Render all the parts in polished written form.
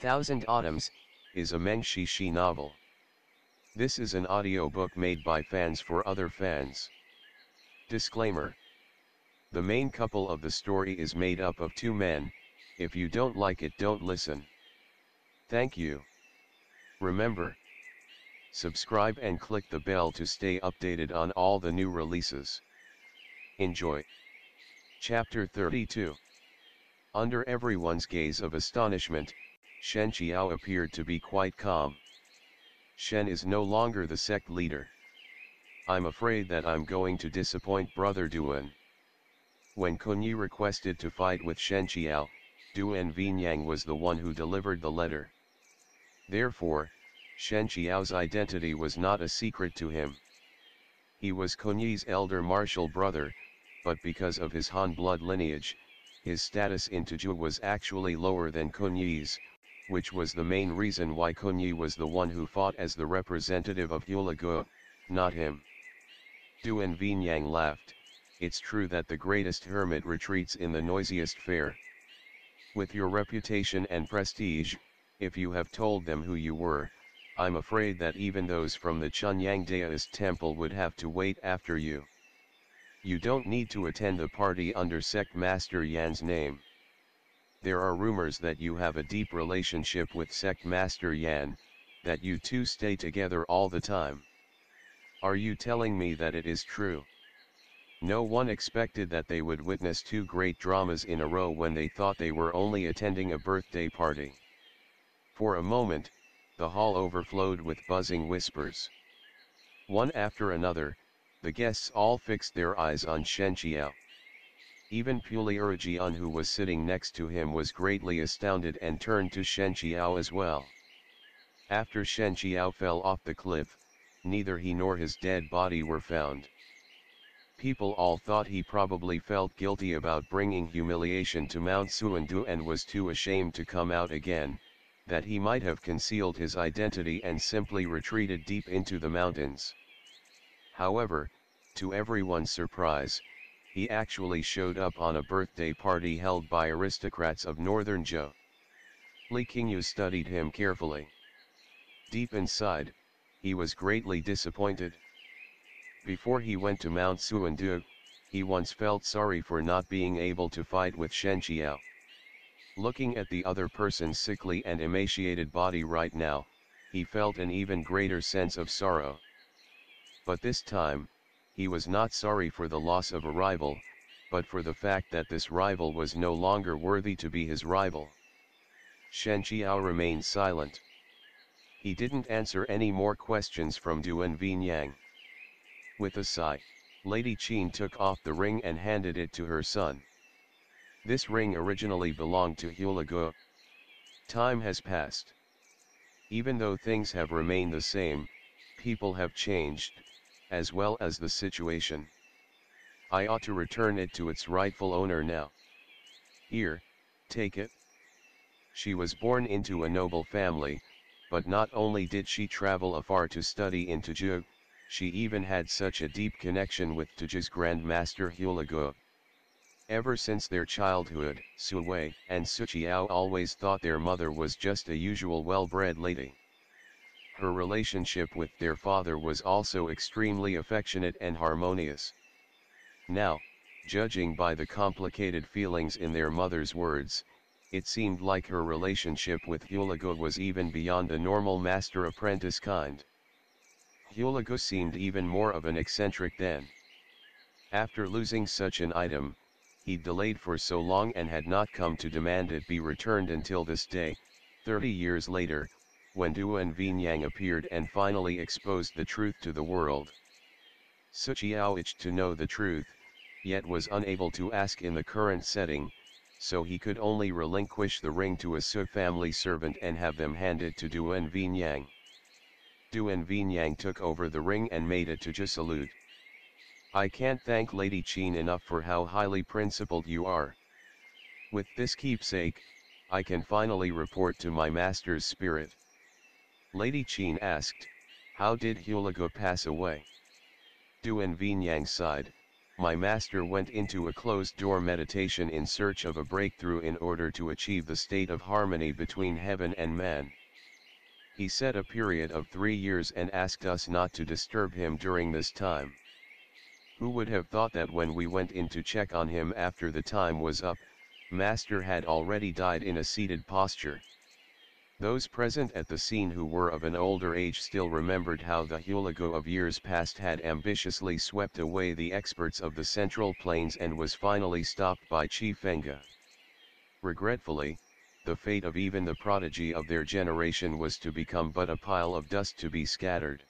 Thousand Autumns, is a Meng Xi Shi novel. This is an audiobook made by fans for other fans. Disclaimer. The main couple of the story is made up of two men. If you don't like it, don't listen. Thank you. Remember, subscribe and click the bell to stay updated on all the new releases. Enjoy. Chapter 32. Under everyone's gaze of astonishment, Shen Qiao appeared to be quite calm. Shen is no longer the sect leader. I'm afraid that I'm going to disappoint Brother Duan. When Kunyi requested to fight with Shen Qiao, Duan Vinyang was the one who delivered the letter. Therefore, Shen Qiao's identity was not a secret to him. He was Kunyi's elder martial brother, but because of his Han blood lineage, his status in Tuju was actually lower than Kunyi's, which was the main reason why Kunyi was the one who fought as the representative of Hulagu, not him. Duan Vinyang laughed. It's true that the greatest hermit retreats in the noisiest fair. With your reputation and prestige, if you have told them who you were, I'm afraid that even those from the Chunyang Daoist temple would have to wait after you. You don't need to attend the party under Sect Master Yan's name. There are rumors that you have a deep relationship with Sect Master Yan, that you two stay together all the time. Are you telling me that it is true? No one expected that they would witness two great dramas in a row when they thought they were only attending a birthday party. For a moment, the hall overflowed with buzzing whispers. One after another, the guests all fixed their eyes on Shen Qiao. Even Puliurjian, who was sitting next to him, was greatly astounded and turned to Shen Qiao as well. After Shen Qiao fell off the cliff, neither he nor his dead body were found. People all thought he probably felt guilty about bringing humiliation to Mount Xuandu and was too ashamed to come out again, that he might have concealed his identity and simply retreated deep into the mountains. However, to everyone's surprise, he actually showed up on a birthday party held by aristocrats of northern Zhou. Li Qingyu studied him carefully. Deep inside, he was greatly disappointed. Before he went to Mount Xuandu, he once felt sorry for not being able to fight with Shen Qiao. Looking at the other person's sickly and emaciated body right now, he felt an even greater sense of sorrow. But this time, he was not sorry for the loss of a rival, but for the fact that this rival was no longer worthy to be his rival. Shen Qiao remained silent. He didn't answer any more questions from Duan Vinyang. With a sigh, Lady Qin took off the ring and handed it to her son. This ring originally belonged to Hulagu. Time has passed. Even though things have remained the same, people have changed, as well as the situation. I ought to return it to its rightful owner now. Here, take it. She was born into a noble family, but not only did she travel afar to study in Tuju, she even had such a deep connection with Tuju's Grand Master Hulagu. Ever since their childhood, Su Wei and Su Qiao always thought their mother was just a usual well-bred lady. Her relationship with their father was also extremely affectionate and harmonious. Now, judging by the complicated feelings in their mother's words, it seemed like her relationship with Hulagu was even beyond the normal master-apprentice kind. Hulagu seemed even more of an eccentric then. After losing such an item, he delayed for so long and had not come to demand it be returned until this day, 30 years later, when Duan Vinyang appeared and finally exposed the truth to the world. Su Qiao itched to know the truth, yet was unable to ask in the current setting, so he could only relinquish the ring to a Su family servant and have them handed to Duan Vinyang. Duan Vinyang took over the ring and made a Tuju salute. I can't thank Lady Qin enough for how highly principled you are. With this keepsake, I can finally report to my master's spirit. Lady Qin asked, how did Hulagu pass away? Duan Vinyang sighed, my master went into a closed-door meditation in search of a breakthrough in order to achieve the state of harmony between heaven and man. He set a period of 3 years and asked us not to disturb him during this time. Who would have thought that when we went in to check on him after the time was up, Master had already died in a seated posture. Those present at the scene who were of an older age still remembered how the Hulagu of years past had ambitiously swept away the experts of the Central Plains and was finally stopped by Chi Fenga. Regretfully, the fate of even the prodigy of their generation was to become but a pile of dust to be scattered.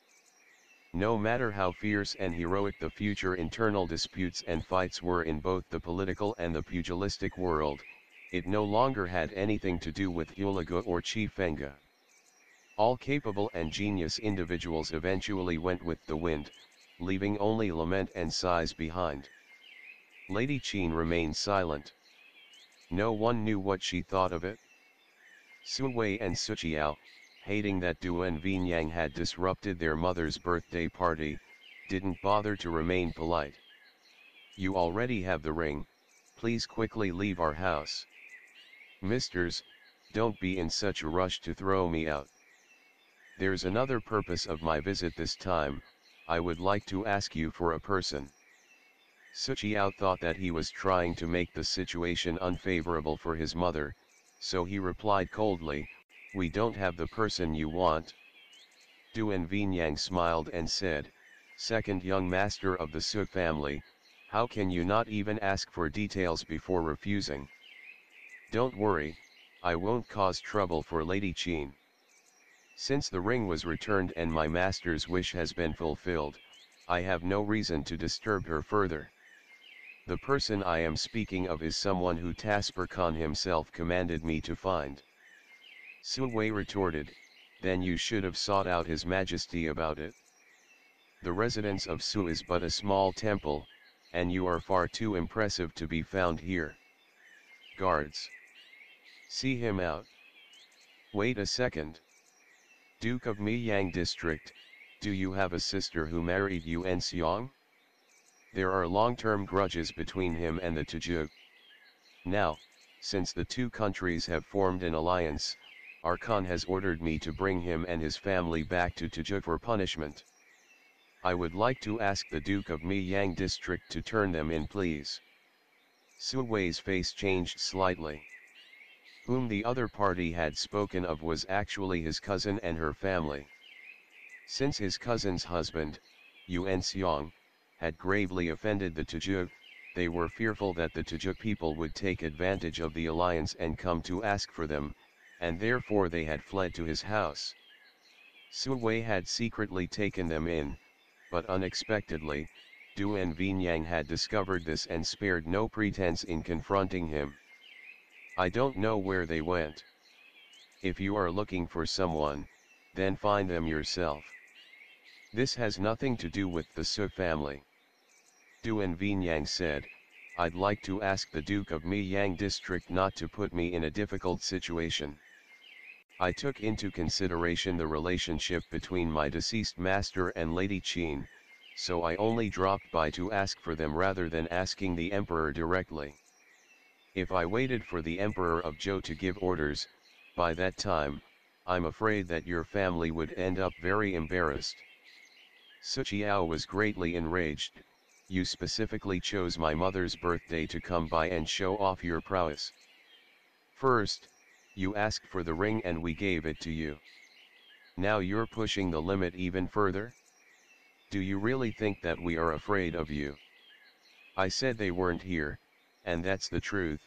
No matter how fierce and heroic the future internal disputes and fights were in both the political and the pugilistic world, it no longer had anything to do with Hulagu or Chi Fenga. All capable and genius individuals eventually went with the wind, leaving only lament and sighs behind. Lady Qin remained silent. No one knew what she thought of it. Su Wei and Ch32 Qiao, hating that Duan Vinyang had disrupted their mother's birthday party, didn't bother to remain polite. You already have the ring, please quickly leave our house. Misters, don't be in such a rush to throw me out. There's another purpose of my visit this time. I would like to ask you for a person. Ch32 Qiao thought that he was trying to make the situation unfavorable for his mother, so he replied coldly, we don't have the person you want. Duan Vinyang smiled and said, second young master of the Su family, how can you not even ask for details before refusing? Don't worry, I won't cause trouble for Lady Qin. Since the ring was returned and my master's wish has been fulfilled, I have no reason to disturb her further. The person I am speaking of is someone who Tasper Khan himself commanded me to find. Su Wei retorted, then you should have sought out His Majesty about it. The residence of Su is but a small temple, and you are far too impressive to be found here. Guards. See him out. Wait a second. Duke of Miyang District, do you have a sister who married Yuan Xiong? There are long-term grudges between him and the Tuju. Now, since the two countries have formed an alliance, our Khan has ordered me to bring him and his family back to Tuju for punishment. I would like to ask the Duke of Miyang District to turn them in, please. Su Wei's face changed slightly. Whom the other party had spoken of was actually his cousin and her family. Since his cousin's husband, Yuan Xiong, had gravely offended the Tuju, they were fearful that the Tuju people would take advantage of the alliance and come to ask for them, and therefore they had fled to his house. Su Wei had secretly taken them in, but unexpectedly, Duan Vinyang had discovered this and spared no pretense in confronting him. I don't know where they went. If you are looking for someone, then find them yourself. This has nothing to do with the Su family. Duan Vinyang said, I'd like to ask the Duke of Miyang District not to put me in a difficult situation. I took into consideration the relationship between my deceased master and Lady Qin, so I only dropped by to ask for them rather than asking the Emperor directly. If I waited for the Emperor of Zhou to give orders, by that time, I'm afraid that your family would end up very embarrassed. Ch32 Qiao was greatly enraged. You specifically chose my mother's birthday to come by and show off your prowess. First, you asked for the ring and we gave it to you. Now you're pushing the limit even further? Do you really think that we are afraid of you? I said they weren't here, and that's the truth.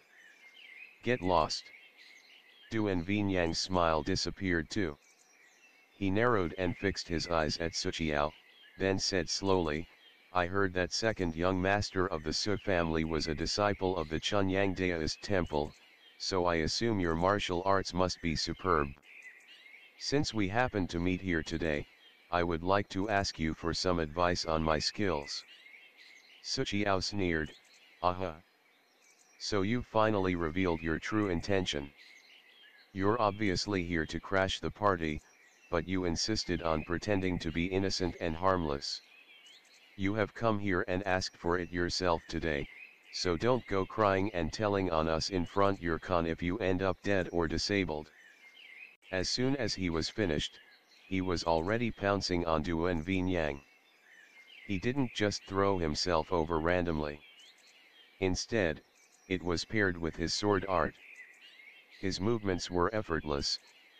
Get lost. Duan Vinyang's smile disappeared too. He narrowed and fixed his eyes at Ch32 Qiao, then said slowly, I heard that second young master of the Su family was a disciple of the Chunyang Daoist temple, so I assume your martial arts must be superb. Since we happen to meet here today, I would like to ask you for some advice on my skills. Ch32 Qiao sneered, aha. So you've finally revealed your true intention. You're obviously here to crash the party, but you insisted on pretending to be innocent and harmless. You have come here and asked for it yourself today, so don't go crying and telling on us in front your con if you end up dead or disabled. As soon as he was finished, he was already pouncing on Duan Vinyang. He didn't just throw himself over randomly. Instead, it was paired with his sword art. His movements were effortless,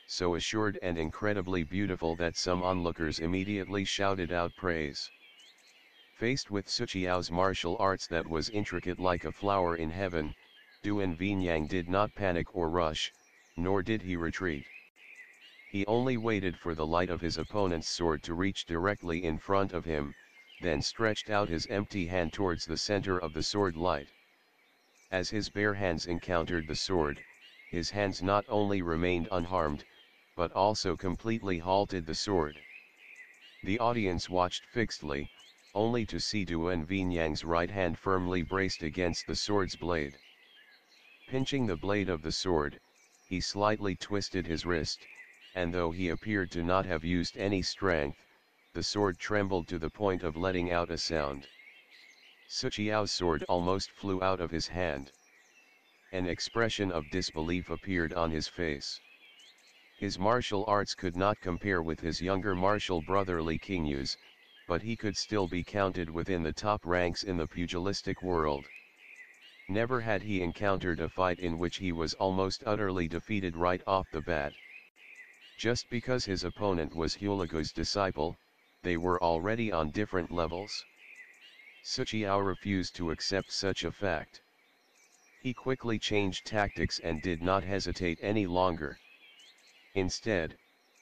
so assured and incredibly beautiful that some onlookers immediately shouted out praise. Faced with Qiao's martial arts that was intricate like a flower in heaven, Duan Vinyang did not panic or rush, nor did he retreat. He only waited for the light of his opponent's sword to reach directly in front of him, then stretched out his empty hand towards the center of the sword light. As his bare hands encountered the sword, his hands not only remained unharmed, but also completely halted the sword. The audience watched fixedly, only to see Duan Vinyang's right hand firmly braced against the sword's blade. Pinching the blade of the sword, he slightly twisted his wrist, and though he appeared to not have used any strength, the sword trembled to the point of letting out a sound. Qiao's sword almost flew out of his hand. An expression of disbelief appeared on his face. His martial arts could not compare with his younger martial brother Li Qingyu's, but he could still be counted within the top ranks in the pugilistic world. Never had he encountered a fight in which he was almost utterly defeated right off the bat. Just because his opponent was Huligo's disciple, they were already on different levels. Qiao refused to accept such a fact. He quickly changed tactics and did not hesitate any longer. Instead,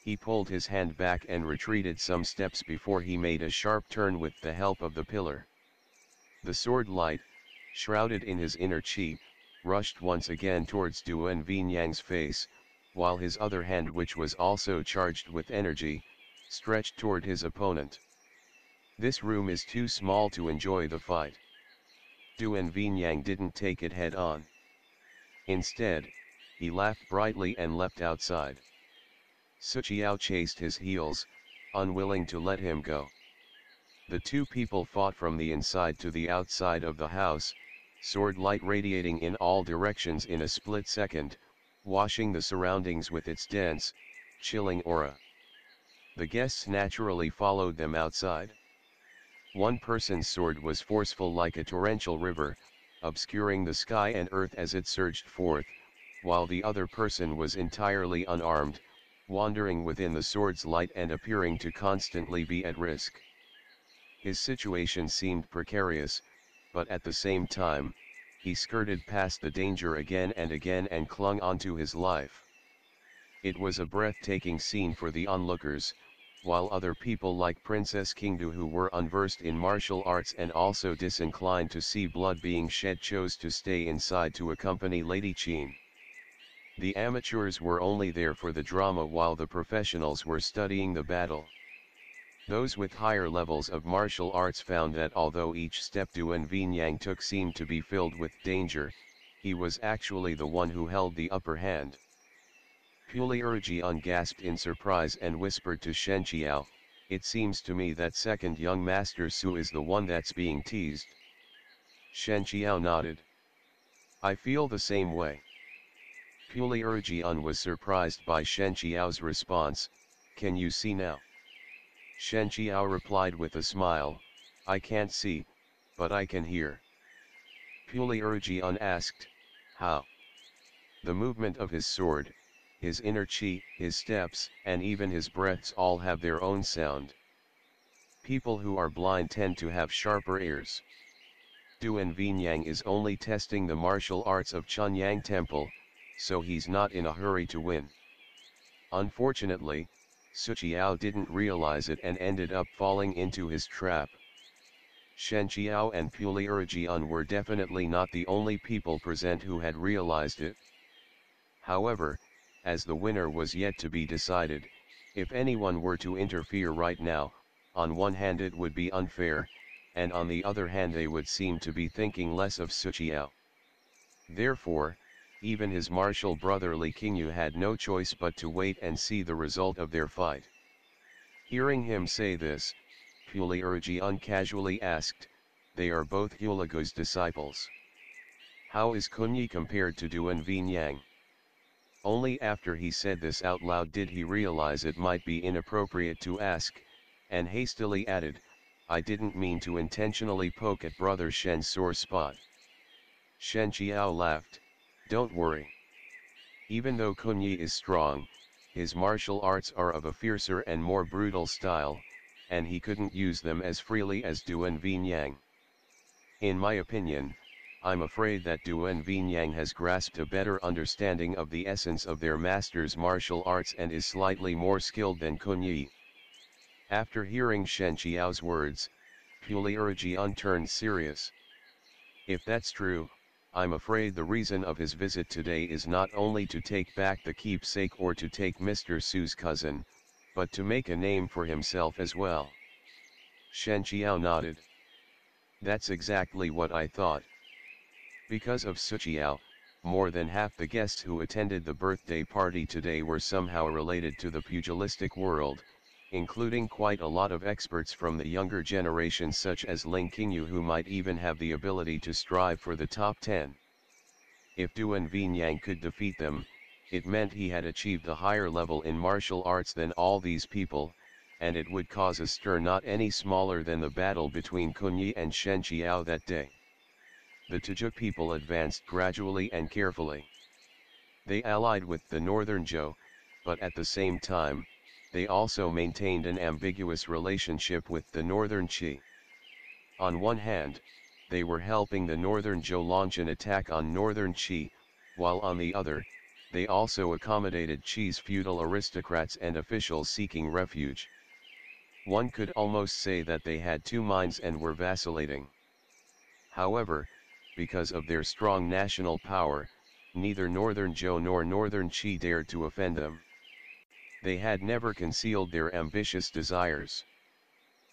he pulled his hand back and retreated some steps before he made a sharp turn with the help of the pillar. The sword light, shrouded in his inner chi, rushed once again towards Duan Vinyang's face, while his other hand, which was also charged with energy, stretched toward his opponent. This room is too small to enjoy the fight. Duan Vinyang didn't take it head on. Instead, he laughed brightly and leapt outside. Qiao chased his heels, unwilling to let him go. The two people fought from the inside to the outside of the house, sword light radiating in all directions in a split second, washing the surroundings with its dense, chilling aura. The guests naturally followed them outside. One person's sword was forceful like a torrential river, obscuring the sky and earth as it surged forth, while the other person was entirely unarmed, wandering within the sword's light and appearing to constantly be at risk. His situation seemed precarious, but at the same time, he skirted past the danger again and clung onto his life. It was a breathtaking scene for the onlookers, while other people like Princess Qingdu, who were unversed in martial arts and also disinclined to see blood being shed, chose to stay inside to accompany Lady Qin. The amateurs were only there for the drama while the professionals were studying the battle. Those with higher levels of martial arts found that although each step Duan Vinyang took seemed to be filled with danger, he was actually the one who held the upper hand. Puliurgian gasped in surprise and whispered to Shen Qiao, "It seems to me that second young Master Su is the one that's being teased." Shen Qiao nodded. "I feel the same way." Puliurgian was surprised by Shen Qiao's response, "Can you see now?" Shen Qiao replied with a smile, "I can't see, but I can hear." Puliurgian asked, "How?" "The movement of his sword, his inner chi, his steps, and even his breaths all have their own sound. People who are blind tend to have sharper ears. Duan Vinyang is only testing the martial arts of Chunyang Temple, so he's not in a hurry to win." Unfortunately, Qiao didn't realize it and ended up falling into his trap. Shen Qiao and Puliurgian were definitely not the only people present who had realized it. However, as the winner was yet to be decided, if anyone were to interfere right now, on one hand it would be unfair, and on the other hand they would seem to be thinking less of Qiao. Therefore, even his martial brother Li Qingyu had no choice but to wait and see the result of their fight. Hearing him say this, Puliurgi casually asked, they are both Hulagu's disciples. How is Kunyi compared to Duan Vinyang? Only after he said this out loud did he realize it might be inappropriate to ask, and hastily added, I didn't mean to intentionally poke at brother Shen's sore spot. Shen Qiao laughed, don't worry. Even though Kunyi is strong, his martial arts are of a fiercer and more brutal style, and he couldn't use them as freely as Duan Vinyang. In my opinion, I'm afraid that Duan Vinyang has grasped a better understanding of the essence of their master's martial arts and is slightly more skilled than Kunyi. After hearing Shen Qiao's words, Puliurgi turned serious. If that's true, I'm afraid the reason of his visit today is not only to take back the keepsake or to take Mr. Su's cousin, but to make a name for himself as well. Shen Qiao nodded. That's exactly what I thought. Because of Su Qiao, more than half the guests who attended the birthday party today were somehow related to the pugilistic world, including quite a lot of experts from the younger generation such as Ling Qingyu who might even have the ability to strive for the top 10. If Duan Vinyang could defeat them, it meant he had achieved a higher level in martial arts than all these people, and it would cause a stir not any smaller than the battle between Kunyi and Shen Qiao that day. The Tajuk people advanced gradually and carefully. They allied with the northern Zhou, but at the same time, they also maintained an ambiguous relationship with the northern Qi. On one hand, they were helping the northern Zhou launch an attack on northern Qi, while on the other, they also accommodated Qi's feudal aristocrats and officials seeking refuge. One could almost say that they had two minds and were vacillating. However, because of their strong national power, neither northern Zhou nor northern Qi dared to offend them. They had never concealed their ambitious desires.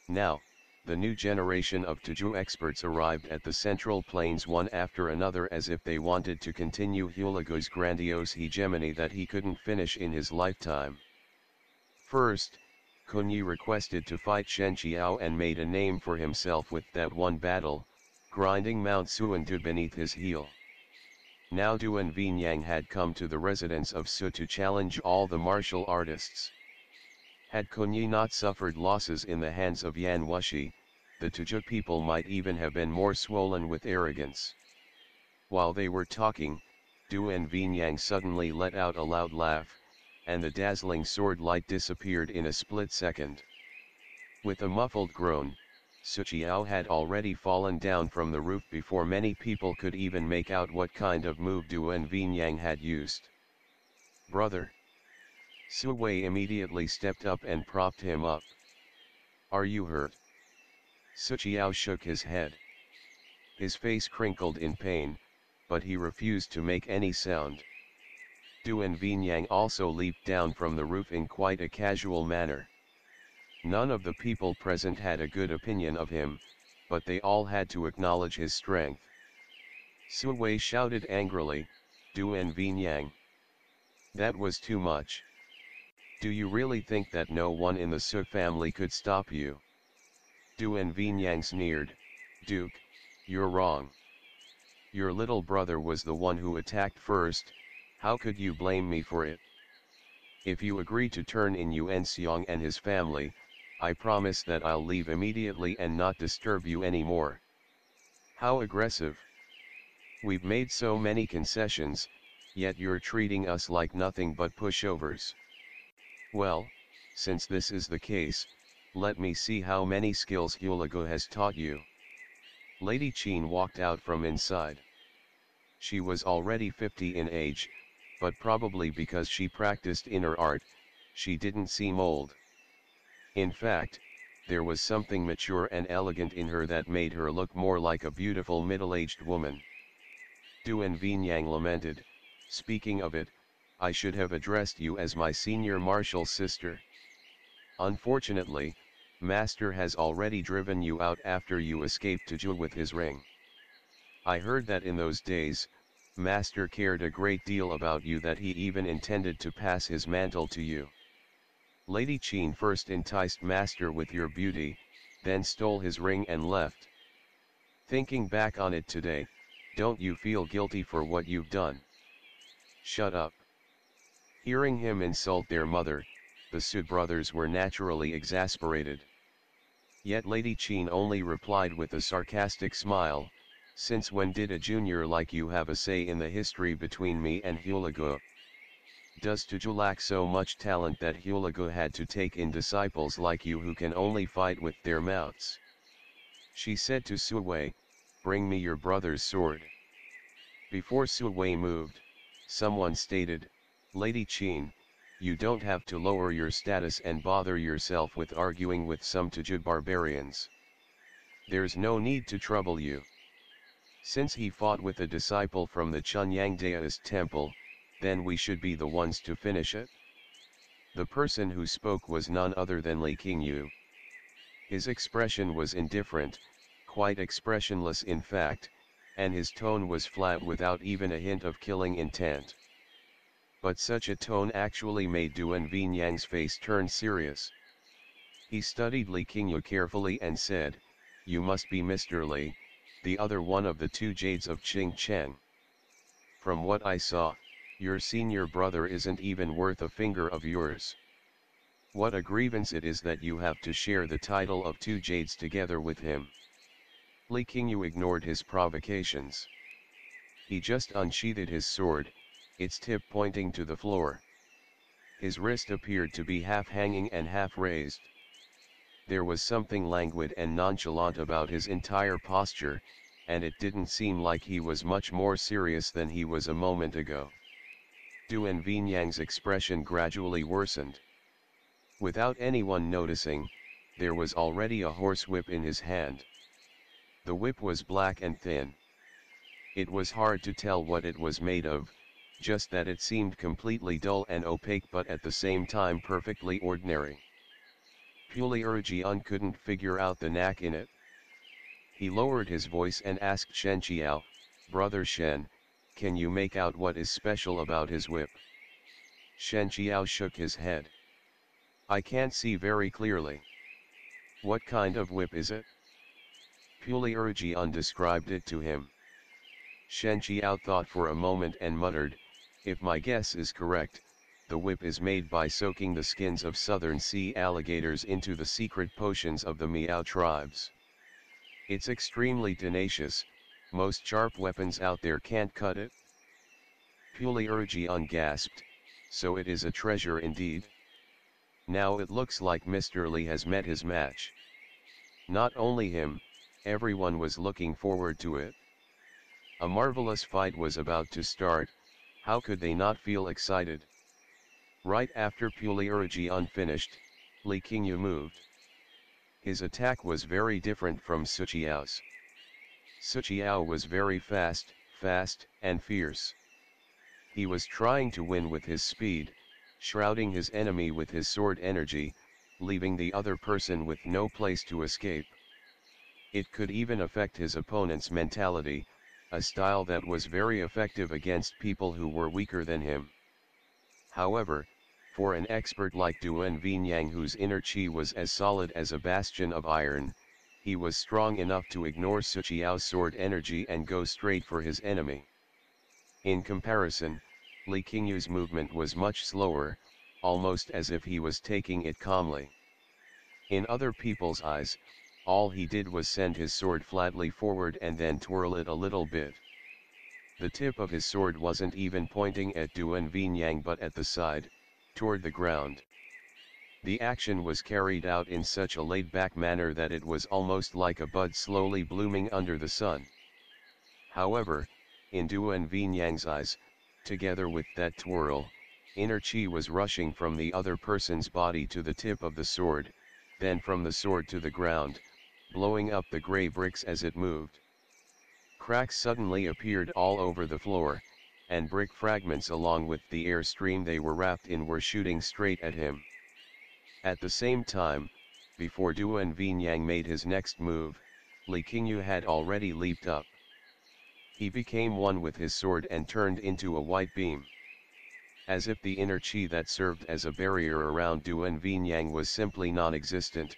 Now, the new generation of Taju experts arrived at the Central Plains one after another as if they wanted to continue Hulagu's grandiose hegemony that he couldn't finish in his lifetime. First, Kunyi requested to fight Shen Qiao and made a name for himself with that one battle, grinding Mount Xuandu beneath his heel. Now Duan Vinyang had come to the residence of Su to challenge all the martial artists. Had Kunyi not suffered losses in the hands of Yan Wushi, the Tajuk people might even have been more swollen with arrogance. While they were talking, Duan Vinyang suddenly let out a loud laugh, and the dazzling sword light disappeared in a split second. With a muffled groan, Su Qiao had already fallen down from the roof before many people could even make out what kind of move Duan Vinyang had used. Brother! Su Wei immediately stepped up and propped him up. Are you hurt? Su Qiao shook his head. His face crinkled in pain, but he refused to make any sound. Duan Vinyang also leaped down from the roof in quite a casual manner. None of the people present had a good opinion of him, but they all had to acknowledge his strength. Su Wei shouted angrily, Duan Vinyang. That was too much. Do you really think that no one in the Su family could stop you? Duan Vinyang sneered, Duke, you're wrong. Your little brother was the one who attacked first, how could you blame me for it? If you agree to turn in Yuan Xiong and his family, I promise that I'll leave immediately and not disturb you anymore. How aggressive. We've made so many concessions, yet you're treating us like nothing but pushovers. Well, since this is the case, let me see how many skills Hulagu has taught you. Lady Qin walked out from inside. She was already 50 in age, but probably because she practiced inner art, she didn't seem old. In fact, there was something mature and elegant in her that made her look more like a beautiful middle-aged woman. Duan Vinyang lamented, speaking of it, I should have addressed you as my senior martial sister. Unfortunately, Master has already driven you out after you escaped to Zhu with his ring. I heard that in those days, Master cared a great deal about you that he even intended to pass his mantle to you. Lady Qin first enticed Master with your beauty, then stole his ring and left. Thinking back on it today, don't you feel guilty for what you've done? Shut up. Hearing him insult their mother, the Sud brothers were naturally exasperated. Yet Lady Qin only replied with a sarcastic smile, since when did a junior like you have a say in the history between me and Hulagu? Does Tuju lack so much talent that Hulagu had to take in disciples like you who can only fight with their mouths? She said to Su Wei, bring me your brother's sword. Before Su Wei moved, someone stated, Lady Qin, you don't have to lower your status and bother yourself with arguing with some Tuju barbarians. There's no need to trouble you. Since he fought with a disciple from the Chunyang Daoist temple, then we should be the ones to finish it. The person who spoke was none other than Li Qingyu. His expression was indifferent, quite expressionless in fact, and his tone was flat without even a hint of killing intent. But such a tone actually made Duan Vinyang's face turn serious. He studied Li Qingyu carefully and said, you must be Mr. Li, the other one of the two jades of Qingcheng. From what I saw, your senior brother isn't even worth a finger of yours. What a grievance it is that you have to share the title of two jades together with him. Li Qingyu ignored his provocations. He just unsheathed his sword, its tip pointing to the floor. His wrist appeared to be half hanging and half raised. There was something languid and nonchalant about his entire posture, and it didn't seem like he was much more serious than he was a moment ago. Duan Vinyang's expression gradually worsened. Without anyone noticing, there was already a horsewhip in his hand. The whip was black and thin. It was hard to tell what it was made of, just that it seemed completely dull and opaque but at the same time perfectly ordinary. Puli Urjian couldn't figure out the knack in it. He lowered his voice and asked Shen Qiao, Brother Shen, can you make out what is special about his whip? Shen Qiao shook his head. I can't see very clearly. What kind of whip is it? Puli Urjian described it to him. Shen Qiao thought for a moment and muttered, if my guess is correct, the whip is made by soaking the skins of southern sea alligators into the secret potions of the Miao tribes. It's extremely tenacious, most sharp weapons out there can't cut it. Puli Urjian gasped, so it is a treasure indeed. Now it looks like Mr. Li has met his match. Not only him, everyone was looking forward to it. A marvelous fight was about to start, how could they not feel excited? Right after Puli Urjian finished, Li Qingyu moved. His attack was very different from Su Qiao's. Su Qiao was very fast, and fierce. He was trying to win with his speed, shrouding his enemy with his sword energy, leaving the other person with no place to escape. It could even affect his opponent's mentality, a style that was very effective against people who were weaker than him. However, for an expert like Duan Vinyang whose inner chi was as solid as a bastion of iron, he was strong enough to ignore Su Qiao's sword energy and go straight for his enemy. In comparison, Li Qingyu's movement was much slower, almost as if he was taking it calmly. In other people's eyes, all he did was send his sword flatly forward and then twirl it a little bit. The tip of his sword wasn't even pointing at Duan Vinyang but at the side, toward the ground. The action was carried out in such a laid-back manner that it was almost like a bud slowly blooming under the sun. However, in Duan Vinyang's eyes, together with that twirl, inner chi was rushing from the other person's body to the tip of the sword, then from the sword to the ground, blowing up the gray bricks as it moved. Cracks suddenly appeared all over the floor, and brick fragments along with the air stream they were wrapped in were shooting straight at him. At the same time, before Duan Vinyang made his next move, Li Qingyu had already leaped up. He became one with his sword and turned into a white beam. As if the inner chi that served as a barrier around Duan Vinyang was simply non-existent,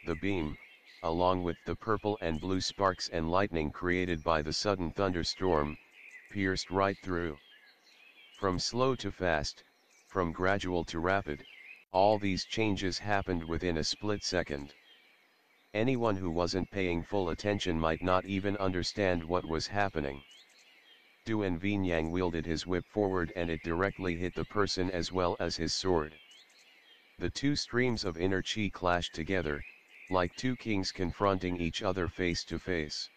the beam, along with the purple and blue sparks and lightning created by the sudden thunderstorm, pierced right through. From slow to fast, from gradual to rapid, all these changes happened within a split second. Anyone who wasn't paying full attention might not even understand what was happening. Duan Vinyang wielded his whip forward and it directly hit the person as well as his sword. The two streams of inner chi clashed together, like two kings confronting each other face to face.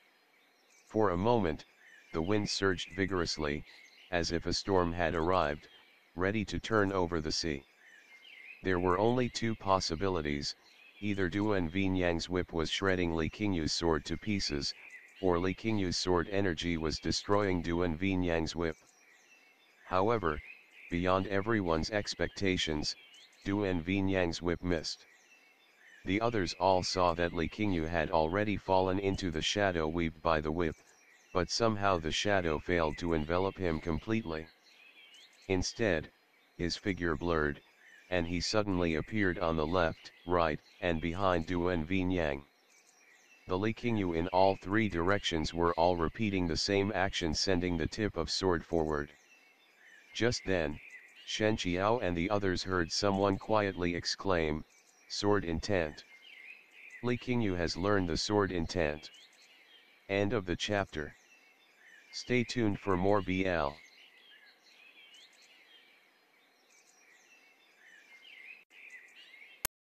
For a moment, the wind surged vigorously, as if a storm had arrived, ready to turn over the sea. There were only two possibilities: either Duan Vinyang's whip was shredding Li Qingyu's sword to pieces, or Li Qingyu's sword energy was destroying Duan Vinyang's whip. However, beyond everyone's expectations, Duan Vinyang's whip missed. The others all saw that Li Qingyu had already fallen into the shadow weaved by the whip, but somehow the shadow failed to envelop him completely. Instead, his figure blurred, and he suddenly appeared on the left, right, and behind Duan Vinyang. The Li Qingyu in all three directions were all repeating the same action, sending the tip of sword forward. Just then, Shen Qiao and the others heard someone quietly exclaim, "Sword intent." Li Qingyu has learned the sword intent. End of the chapter. Stay tuned for more BL.